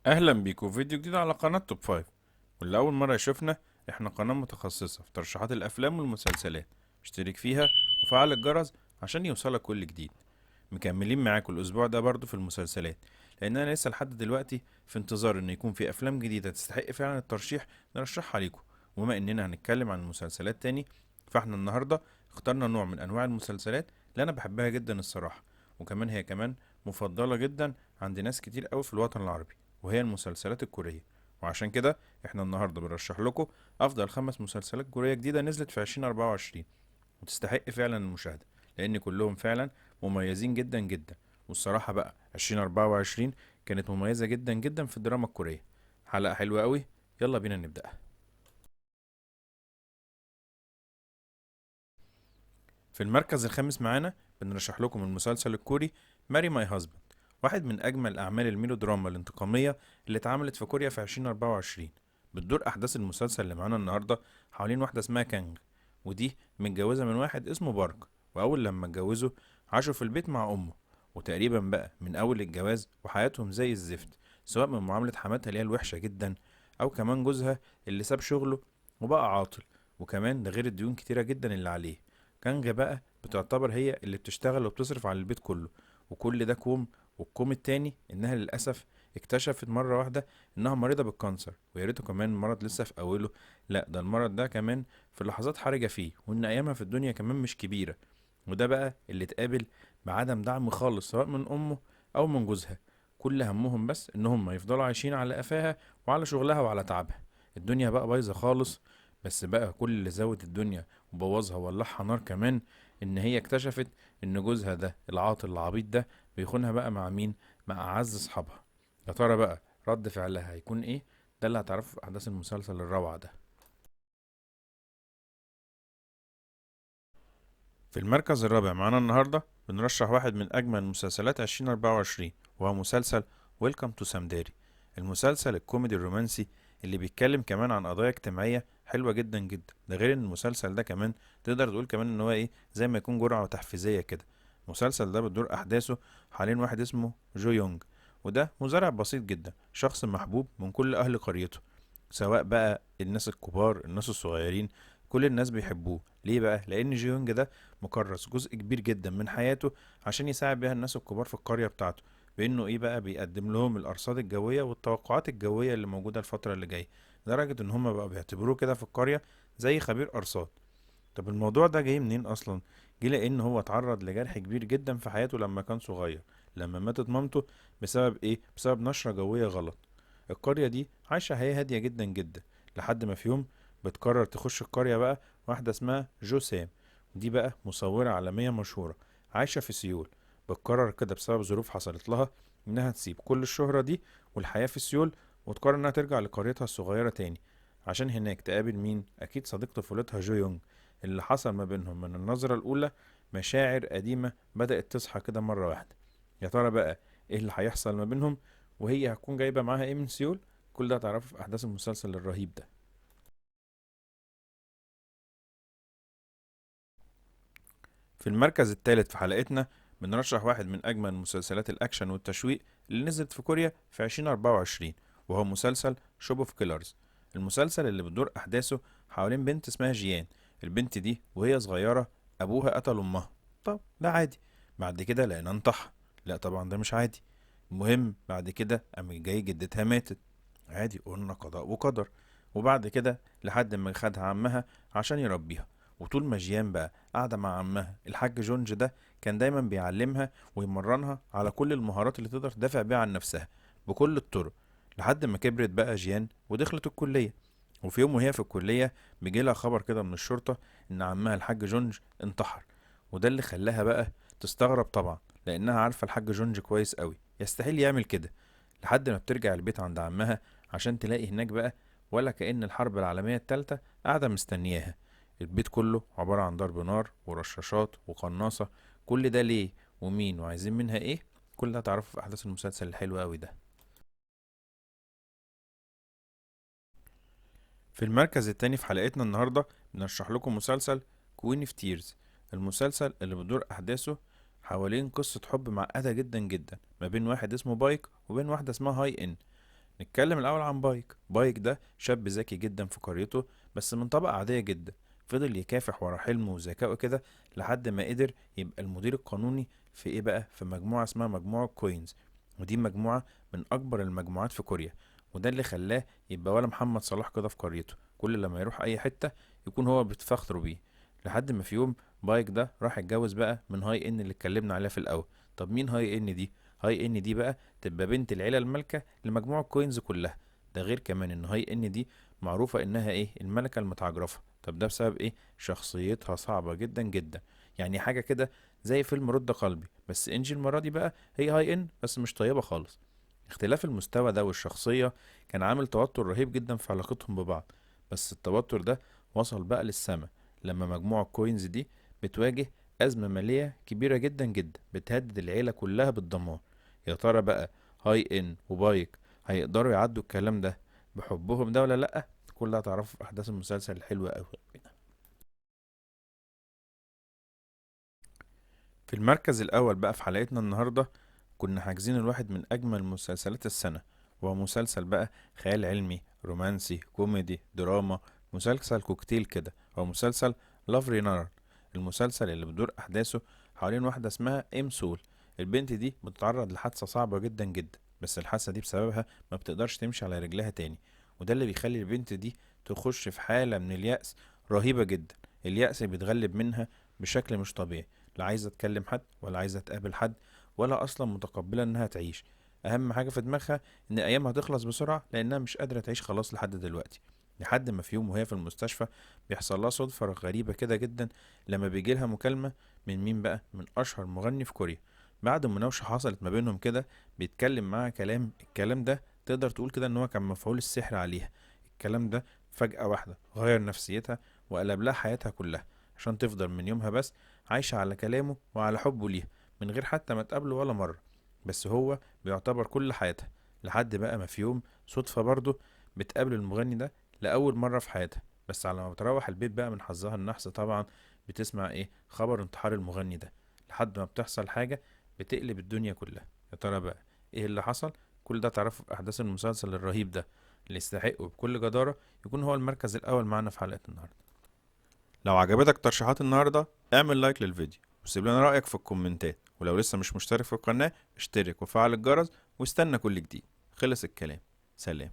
اهلا بيكم في فيديو جديد على قناة توب فايف. واللي اول مرة يشوفنا، احنا قناة متخصصة في ترشيحات الافلام والمسلسلات. اشترك فيها وفعل الجرس عشان يوصلك كل جديد. مكملين معاكم الاسبوع ده برضو في المسلسلات، لان انا لسه لحد دلوقتي في انتظار ان يكون في افلام جديدة تستحق فعلا الترشيح نرشحها ليكم. وبما اننا هنتكلم عن المسلسلات تاني، فاحنا النهاردة اخترنا نوع من انواع المسلسلات اللي انا بحبها جدا الصراحة، وكمان هي كمان مفضلة جدا عند ناس كتير قوي في الوطن العربي، وهي المسلسلات الكورية. وعشان كده احنا النهارده بنرشح لكم افضل 5 مسلسلات كورية جديدة نزلت في 2024 وتستحق فعلا المشاهدة، لان كلهم فعلا مميزين جدا جدا. والصراحة بقى 2024 كانت مميزة جدا جدا في الدراما الكورية. حلقة حلوة قوي، يلا بينا نبدأ. في المركز الخامس معانا بنرشح لكم المسلسل الكوري ماري ماي هازبند، واحد من أجمل أعمال الميلودراما الانتقامية اللي اتعملت في كوريا في 2024. بتدور أحداث المسلسل اللي معانا النهاردة حوالين واحدة اسمها كانج، ودي متجوزة من واحد اسمه بارك. وأول لما اتجوزوا عاشوا في البيت مع أمه، وتقريبا بقى من أول الجواز وحياتهم زي الزفت، سواء من معاملة حماتها اللي هي الوحشة جدا، أو كمان جوزها اللي ساب شغله وبقى عاطل، وكمان ده غير الديون كتيرة جدا اللي عليه. كانجا بقى بتعتبر هي اللي بتشتغل وبتصرف على البيت كله، وكل ده كوم. والكوم التاني انها للاسف اكتشفت مره واحده انها مريضه بالكانسر، ويا ريته كمان المرض لسه في اوله، لا ده المرض ده كمان في لحظات حرجه فيه، وان ايامها في الدنيا كمان مش كبيره. وده بقى اللي اتقابل بعدم دعم خالص سواء من امه او من جوزها. كل همهم بس انهم يفضلوا عايشين على قفاها وعلى شغلها وعلى تعبها. الدنيا بقى بايظه خالص. بس بقى كل اللي زود الدنيا وبوظها وولعها نار كمان، ان هي اكتشفت ان جوزها ده العاطل العبيط ده بيخونها بقى مع مين؟ مع اعز اصحابها. يا ترى بقى رد فعلها هيكون ايه؟ ده اللي هتعرفه في احداث المسلسل الروعة ده. في المركز الرابع معانا النهاردة بنرشح واحد من اجمل مسلسلات 2024، وهو مسلسل ويلكم تو سامداري، المسلسل الكوميدي الرومانسي اللي بيتكلم كمان عن قضايا اجتماعية حلوة جدا جدا. ده غير ان المسلسل ده كمان تقدر تقول كمان ان هو ايه، زي ما يكون جرعة تحفيزية كده. المسلسل ده بتدور احداثه حوالين واحد اسمه جو يونج، وده مزارع بسيط جدا، شخص محبوب من كل اهل قريته، سواء بقى الناس الكبار الناس الصغيرين. كل الناس بيحبوه. ليه بقى؟ لان جو يونج ده مكرس جزء كبير جدا من حياته عشان يساعد بيها الناس الكبار في القرية بتاعته، بانه ايه بقى، بيقدم لهم الارصاد الجوية والتوقعات الجوية اللي موجودة الفترة اللي جاية، لدرجة ان هم بقى بيعتبروه كده في القرية زي خبير ارصاد. طب الموضوع ده جاي منين اصلا؟ جه لان هو اتعرض لجرح كبير جدا في حياته لما كان صغير، لما ماتت مامته بسبب ايه؟ بسبب نشرة جوية غلط. القرية دي عايشة حياة هادية جدا جدا، لحد ما في يوم بتقرر تخش القرية بقى واحدة اسمها جو سام. دي بقى مصورة عالمية مشهورة عايشة في سيول. بتقرر كده بسبب ظروف حصلت لها انها تسيب كل الشهرة دي والحياة في سيول، وتقرر انها ترجع لقريتها الصغيرة تاني، عشان هناك تقابل مين؟ اكيد صديق طفولتها جو يونج، اللي حصل ما بينهم من النظرة الأولى مشاعر قديمة بدأت تصحى كده مرة واحدة. يا ترى بقى ايه اللي هيحصل ما بينهم؟ وهي هتكون جايبة معاها ايه من سيول؟ كل ده هتعرفه في أحداث المسلسل الرهيب ده. في المركز الثالث في حلقتنا بنرشح واحد من أجمل مسلسلات الأكشن والتشويق اللي نزلت في كوريا في 2024، وهو مسلسل شوب اوف كيلرز. المسلسل اللي بتدور أحداثه حوالين بنت اسمها جيان. البنت دي وهي صغيرة أبوها قتل أمها. طب ده عادي. بعد كده لقينا انتحر. لا طبعا ده مش عادي. المهم بعد كده قام جاي جدتها ماتت. عادي، قلنا قضاء وقدر. وبعد كده لحد ما خدها عمها عشان يربيها. وطول ما جيان بقى قاعدة مع عمها الحاج جونج ده، كان دايما بيعلمها ويمرنها على كل المهارات اللي تقدر تدافع بيها عن نفسها بكل الطرق، لحد ما كبرت بقى جيان ودخلت الكلية. وفي يوم وهي في الكلية بيجيلها خبر كده من الشرطة إن عمها الحاج جونج انتحر. وده اللي خلاها بقى تستغرب طبعا، لأنها عارفة الحاج جونج كويس قوي، يستحيل يعمل كده. لحد ما بترجع البيت عند عمها عشان تلاقي هناك بقى ولا كأن الحرب العالمية التالتة قاعدة مستنياها. البيت كله عبارة عن ضرب نار ورشاشات وقناصة. كل ده ليه؟ ومين؟ وعايزين منها ايه؟ كل ده هتعرفه في أحداث المسلسل الحلو قوي ده. في المركز التاني في حلقتنا النهاردة بنرشح لكم مسلسل كوين اوف تيرز، المسلسل اللي بتدور أحداثه حوالين قصة حب معقدة جدا جدا ما بين واحد اسمه بايك وبين واحدة اسمها هاي إن. نتكلم الأول عن بايك. بايك ده شاب ذكي جدا في قريته، بس من طبقة عادية جدا. فضل يكافح ورا حلمه وذكائه كده لحد ما قدر يبقى المدير القانوني في ايه بقى، في مجموعة اسمها مجموعة كوينز. ودي مجموعة من أكبر المجموعات في كوريا. وده اللي خلاه يبقى ولا محمد صلاح كده في قريته، كل لما يروح أي حتة يكون هو بيتفخروا بيه. لحد ما في يوم بايك ده راح يتجوز بقى من هاي ان اللي اتكلمنا عليها في الأول. طب مين هاي ان دي؟ هاي ان دي بقى تبقى بنت العيلة المالكة لمجموعة كوينز كلها. ده غير كمان ان هاي ان دي معروفة انها ايه، الملكة المتعجرفة. طب ده بسبب ايه؟ شخصيتها صعبة جدا جدا. يعني حاجة كده زي فيلم رد قلبي، بس انجي المرة دي بقى هي هاي ان بس مش طيبة خالص. اختلاف المستوى ده والشخصية كان عامل توتر رهيب جدا في علاقتهم ببعض. بس التوتر ده وصل بقى للسما لما مجموعة كوينز دي بتواجه أزمة مالية كبيرة جدا جدا بتهدد العيلة كلها بالدمار. يا ترى بقى هاي ان وبايك هيقدروا يعدوا الكلام ده بحبهم ده ولا لأ؟ كل ده هتعرفه في أحداث المسلسل الحلوة أوي. في المركز الأول بقى في حلقتنا النهاردة كنا حاجزين الواحد من أجمل مسلسلات السنة، وهو مسلسل بقى خيال علمي رومانسي كوميدي دراما، مسلسل كوكتيل كده. هو مسلسل لافري نارا. المسلسل اللي بتدور أحداثه حوالين واحدة اسمها إم سول. البنت دي بتتعرض لحادثة صعبة جدا جدا، بس الحادثة دي بسببها ما بتقدرش تمشي على رجلها تاني. وده اللي بيخلي البنت دي تخش في حالة من اليأس رهيبة جدا. اليأس بيتغلب منها بشكل مش طبيعي. لا عايزة تكلم حد ولا عايزة تقابل حد، ولا أصلا متقبلة إنها تعيش. أهم حاجة في دماغها إن أيامها تخلص بسرعة لأنها مش قادرة تعيش خلاص لحد دلوقتي. لحد ما في يوم وهي في المستشفى بيحصل لها صدفة غريبة كده جدا لما بيجيلها مكالمة من مين بقى؟ من أشهر مغني في كوريا. بعد مناوشة حصلت ما بينهم كده بيتكلم معاها كلام، الكلام ده تقدر تقول كده إن هو كان مفعول السحر عليها. الكلام ده فجأة واحدة غير نفسيتها وقلب لها حياتها كلها، عشان تفضل من يومها بس عايشة على كلامه وعلى حبه ليها من غير حتى ما تقابله ولا مرة. بس هو بيعتبر كل حياتها. لحد بقى ما في يوم صدفة برضه بتقابل المغني ده لأول مرة في حياتها. بس على ما بتروح البيت بقى من حظها النحس طبعا بتسمع ايه؟ خبر انتحار المغني ده. لحد ما بتحصل حاجة بتقلب الدنيا كلها. يا ترى بقى ايه اللي حصل؟ كل ده تعرفه في أحداث المسلسل الرهيب ده اللي يستحقه بكل جدارة يكون هو المركز الأول معنا في حلقة النهاردة. لو عجبتك ترشيحات النهاردة اعمل لايك للفيديو وسيب لنا رأيك في الكومنتات، ولو لسه مش مشترك في القناة اشترك وفعل الجرس واستنى كل جديد. خلص الكلام. سلام.